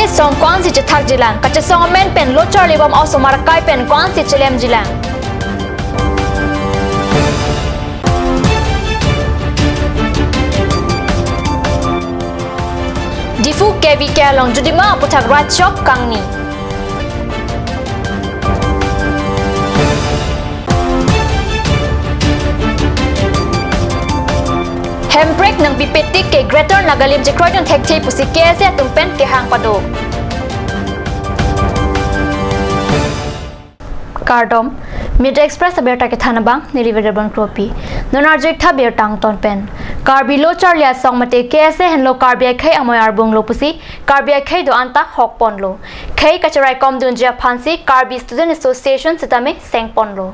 ke song kwan si chathak jilang kacha song men pen lochar lebam also marakai pen kwan si chelem jilang Difu KV Kalong Judima putak right shop kangni Handbrake nang bipetik ke Greater Nagalim Jekroidon Thekthi pusi KSA tumpen ke hang pado Kardom Mid Express aberta ke thanabang niliverable kropi nonarjek tha ber tang ton pen Karbi lo charlia song mate KSA henlo karbi khai amoyar bung lo pusi karbi khai do anta hok pon lo khai kacharai kom dunja phansi Karbi Student Association sitame sengpon lo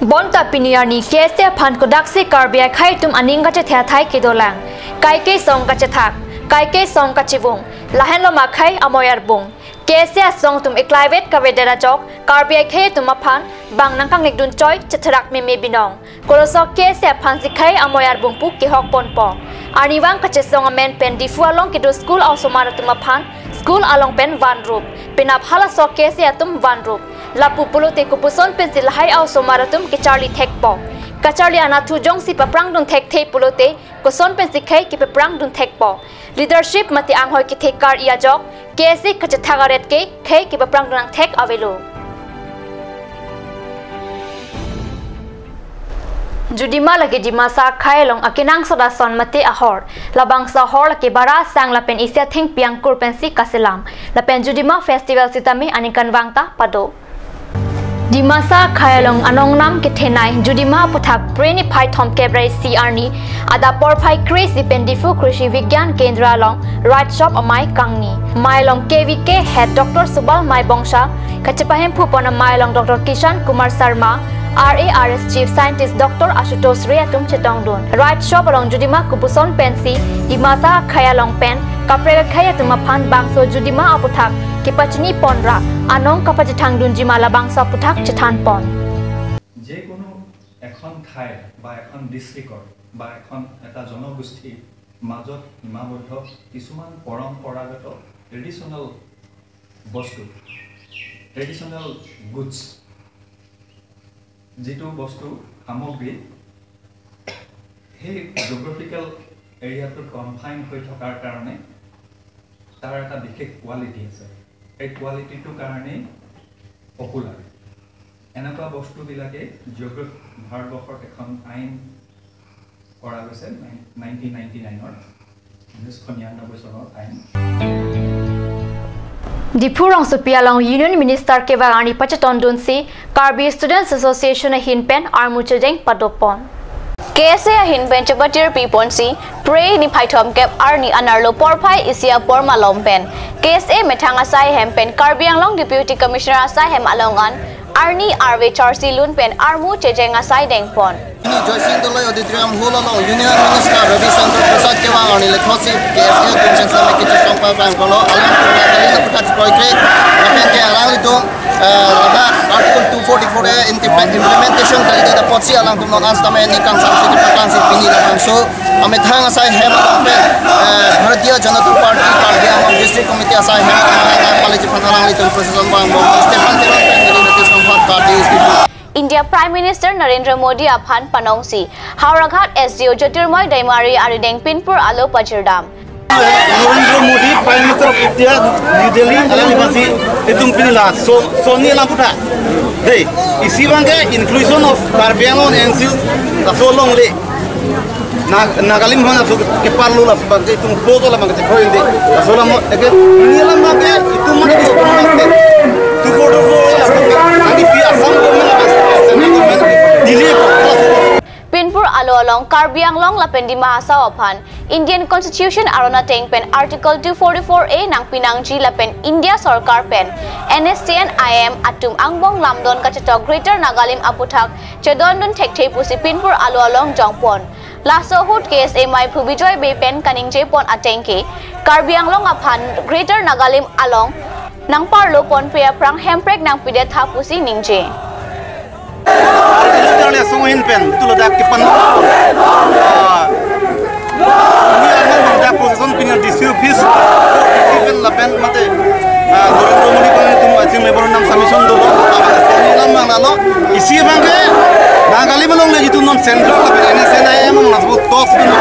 Bonta piniarni KSA phan ko daksi karbi khai tum aninga che thya thai ke dolang kai ke song ka che thak kai ke song ka chivung lahen lo ma khai amoyar bung KSA song tum eklaivet ka vedera chok karbi khai tum aphan bang nang kang nikdun choi chathrak me binong kolosok KSA phan si khai amoyar bung pu ke hok pon po aniwang ka che song amen pen difu along ke do school also mar tum aphan school along pen van rup penap hala sok KSA tum van rup Lapu pulote kupuson pensil hai au somaratum ke Charlie Thekpo. Ka Charlie anathu jong si paprang dun thek the pulote kuson pensil khai ke paprang dun thekpo. Leadership mati anghoi ke thekar ia jok KSA ka chathagaret ke khai ke paprang dun thek avelo. Judima lagi di masa khailong akinang soda son mate ahor labang sa hor ke bara sang lapen isya thing piang kur pensi kaselam lapen Judima festival sitame anikan wangta pado Di masa khailong anong nam ke thenai Judima puthak preni phai thom kebrai CR ni ada por phai krisi pendifu krishi vigyan kendra long right shop amai kangni mailong KVK head Dr Subal Mai Bongsha kachapahem phupona mailong Dr Kishan Kumar Sharma RARS Chief Scientist Dr Ashutosh Reatum Chetongdon right shop along Judima kupuson pensi di masa khayalong pen kaprega khayatum phan bangso Judima aputhak kipachni ponra anong kapachithang dunjima labangsa puthak chithan pon je kono ekhon thai ba ekhon districtor ba ekhon eta janogosti majot himaboddho kisuman paramparagato traditional bostu traditional goods jitu bostu hamogri he geographical area to confine hoi thakar karone tar eta bikhek quality ase এই কোয়ালিটিটো কাৰণে পপুলাৰ এনেকুৱা বস্তু বিলাকে জিওগ্ৰাফি ভাৰতবৰ্ষত এখন আইন কৰা গৈছে 1999 1999 চনৰ আইন Dipurong Supialong Union Minister ke bagani pachaton dunsi Karbi Students Association hin pen armucheng padopon KSA hin pen chabatir piponsi pray ni phaithom kep arni anarlo porphai isia porma lompen KSA methanga sai hempen Karbi Anglong Deputy Commissioner sai hem alongan arni arve charsi lun pen armu chejenga sai dengpon ni joising doloi auditorium holo lo Union Minister Ravi Shankar Prasad ke wangani lekhosi KSA pension sa mekiti sompa bang kono alam tungali na putat project apen ke alang itu laba article 244 implementation kali da potsi alang tum non astame ni kang samsi di pakang si pini la bangso ame thanga sai hem pe Bharatiya Janata Party Karbi Anglong District Committee asai hem na college phanarang litum president bang bo Stefan Teron pe ni notice sompa Karbi India Prime Minister Narendra Modi aphan panongsi Hauraghat SDO Jyotirmoy Daimari ari Dengpinpur alo pajirdam Narendra Modi Prime Minister of India New Delhi alamibasi itung pinila Sony Lamputa hey isi bangke inclusion of Karbi Anglong and Sil so long le Nagalim mana so ke parlo la bangke itung poto la bangke ko indi so la mo eke ni la bangke itu mo ko tu photo ani pi asam ko mena Pinpur alo along Karbi Anglong lapen di mahasa ophan Indian Constitution arona teng pen Article 244A nang pinangji lapen India Sarkar pen NSCN IM atum angbong lamdon kachato Greater Nagalim aputhak chedondon thekthei pusi Pinpur alo along jongpon laso hut KSA mai phubijoy be pen kaningje pon atengke Karbi Anglong aphan Greater Nagalim along nang parlo pon pia prang hemprek nang pide tha pusi ningje Artinya sungguhin pen itu ledak ke penuh. Ini adalah ledak posisi pindah di surface, di pen lapen mate drafting memorandum submission do soni lam lo isi bangke nagali belong le jitu non central la NSNIM mon asbo tos du no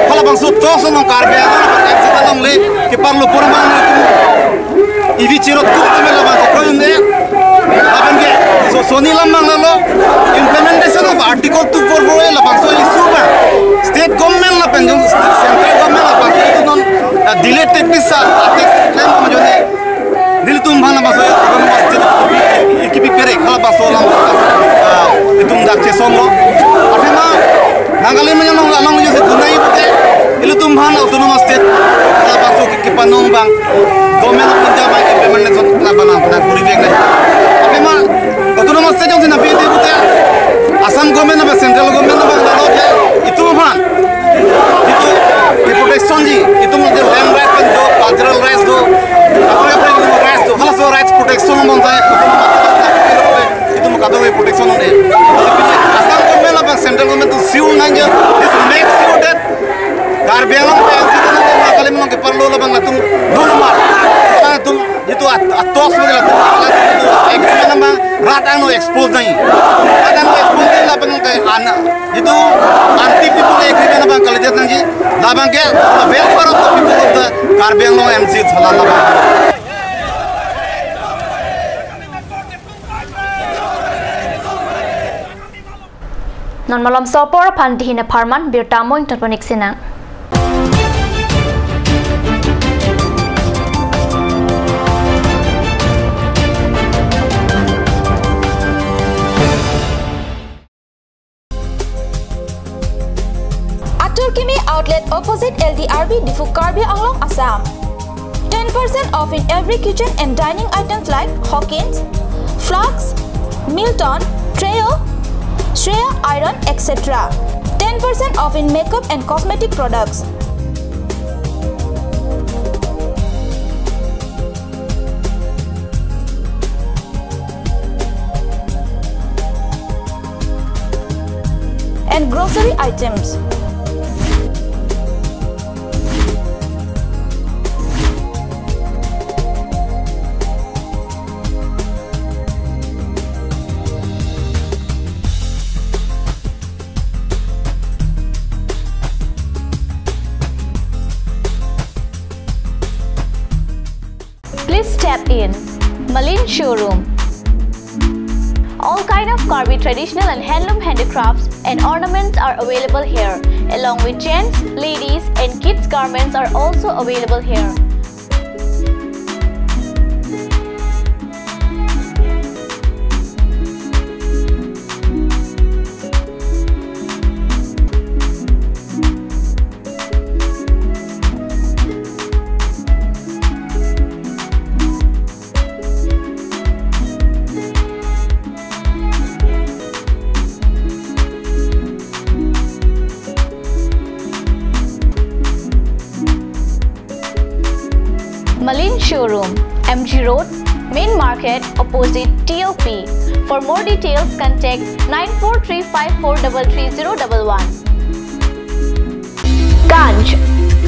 kala bang su tos non karbe ala ba NSNIM long le ke parlo porman le tu ivi chirot ku me la ba ko ne abangke so soni lam lo implementation of article 244 la bang so issue ba state government la penjung central government la bang itu non delay techniques claim mo jone dil tum bhana baso ekipi pere khala baso lam itum dak che songo athema nangali me long long je dunai bute il tum bhana autonomous state khala baso ki panong bang government of India ba implementation la bana na puri vek na athema autonomous state jong na bete bute Assam government ba central government ba na lo je itum bhan itu protection ji itum de land right kan do cultural rights do also rights protection mon jay itu mo kado protection on Assam government la central government to siu nanja this makes sure that garbiang pe na kali mon ke parlo la bang tum dun mar tum itu atos mo la itu agreement ma rata no expose nahi rata no expose la bang ke ana itu anti people agreement bang kali det nanji la bang ke welfare of the people of the garbiang no MC thala la bang non malam sopor pandihina parman birtamo interponik sinang Aturkimi outlet opposite LDRB Difu Karbi Anglong Assam. 10% off in every kitchen and dining items like Hawkins, Flux, Milton, Treo, Shreya Iron, etc. 10% off in makeup and cosmetic products. And grocery items. Please step in Malin Showroom. All kind of Karbi traditional and handloom handicrafts and ornaments are available here, along with gents, ladies and kids garments are also available here. Malin Showroom, MG Road, Main Market, opposite TOP. For more details, contact 9435433011. Ganj,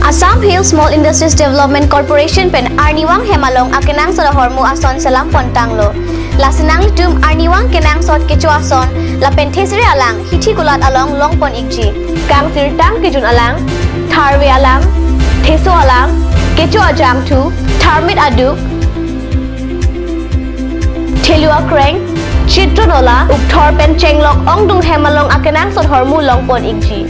Assam Hill Small Industries Development Corporation pen Arniwang Hemalong akenang sa hormu ason salam pontanglo. Lasinang litum Arniwang kenang sot kecho ason la penthesre alang hithi gulat along longpon ikji. Kang tirtang kijun alang, tharwe alang, theso alang, kecho ajam tu, tharmit aduk, thelua kreng, chitronola, ukthor pen chenglok ongdung hemalong akenang sot hormu longpon ikji.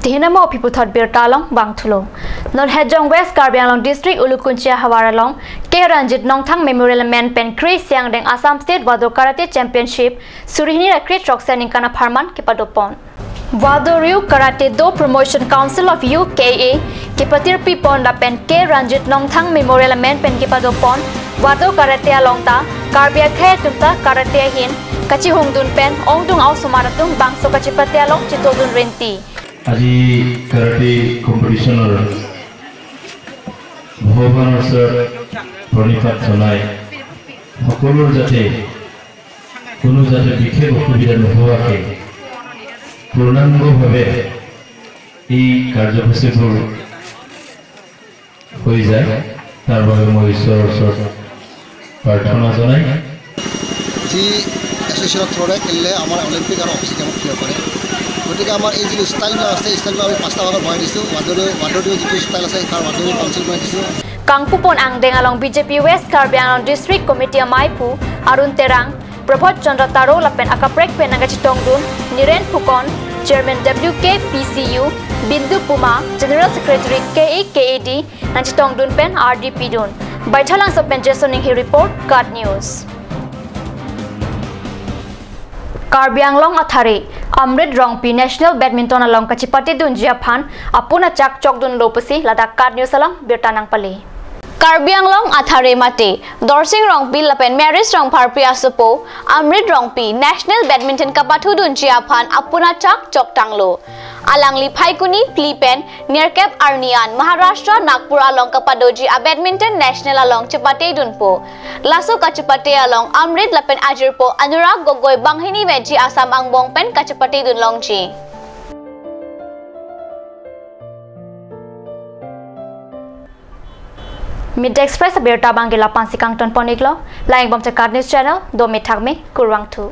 Tihinamo people thought beer talong bang thulo. Non Hejong West Karbi Anglong District Ulukunchia Hawaralong K Ranjit Nongthang Memorial Man Pen Chris Siang Deng Assam State Wado Karate Championship Surihini Rakrit Roksan Inkana Parman Kipadopon. Wado Ryu Karate Do Promotion Council of UKA Kipatir Pipon La Pen K Ranjit Nongthang Memorial Man Pen Kipadopon Wado Karate Alongta Karbia Khe Tumta Karate Hin Kachi Hungdun Pen Ongdung Au Sumaratung Bangso Kachipati Along Chitodun Renti. আজি karate competitioner ভগৱানৰ ওচৰত প্ৰণিপাত জনাই সকলোৰ যাতে কোনো যাতে বিশেষ অসুবিধা নোহোৱাকৈ পূৰ্ণাংগভাৱে এই কাৰ্যসূচীবোৰ হৈ যায় তাৰ বাবে মই ঈশ্বৰৰ ওচৰত প্ৰাৰ্থনা জনাই যি এছ'চিয়েশ্যনৰ থ্ৰুৰে খেলিলে আমাৰ অলিম্পিক আৰু অফিচিয়েল গেমত খেলিব পাৰে গতিকে আমাৰ এই যিটো ষ্টাইলবিলাক আছে ষ্টাইলবিলাক আমি 5টা ভাগত ভৰাই দিছোঁ ৱাডৰিও যিটো ষ্টাইল আছে তাৰ ৱাডৰিও কাউন্সিল বনাই দিছোঁ Kangpupon ang Dengalong BJP West Karbi Anglong District Committee Maipu Arun Terang Prabhat Chandra Taro lapen akaprek penangachitong dun Niren Pukon Chairman WK PCU Bindu Puma General Secretary KAD Nanchitong dun pen RDP dun Baithalang sa pen Jasoning hi report God News Karbi Anglong Athari Amrit Rongpi National Badminton along Kachipati dun Japhan apuna chak chok dun lopasi ladak God News alang birtanang pali Karbi Anglong Athare Mate, Dorsing Rongpi Lapen Maris Rong Parpia Supo, Amrit Rongpi National Badminton Kapatudun Jiaphan Apuna Chak Chok Tanglo. Alangli Paikuni Plipen, Nirkep Arnian, Maharashtra Nagpur along Kapadoji a Badminton National along Chipate Dunpo. Laso Kachipate along Amrit Lapen Ajirpo, Anurag Gogoi Banghini Veji Asam Angbong Pen Kachipate Dun Longchi. Midday Express berta bangila pansikang ton poniglo laing bom sa God News Channel do mithagme kurwang tu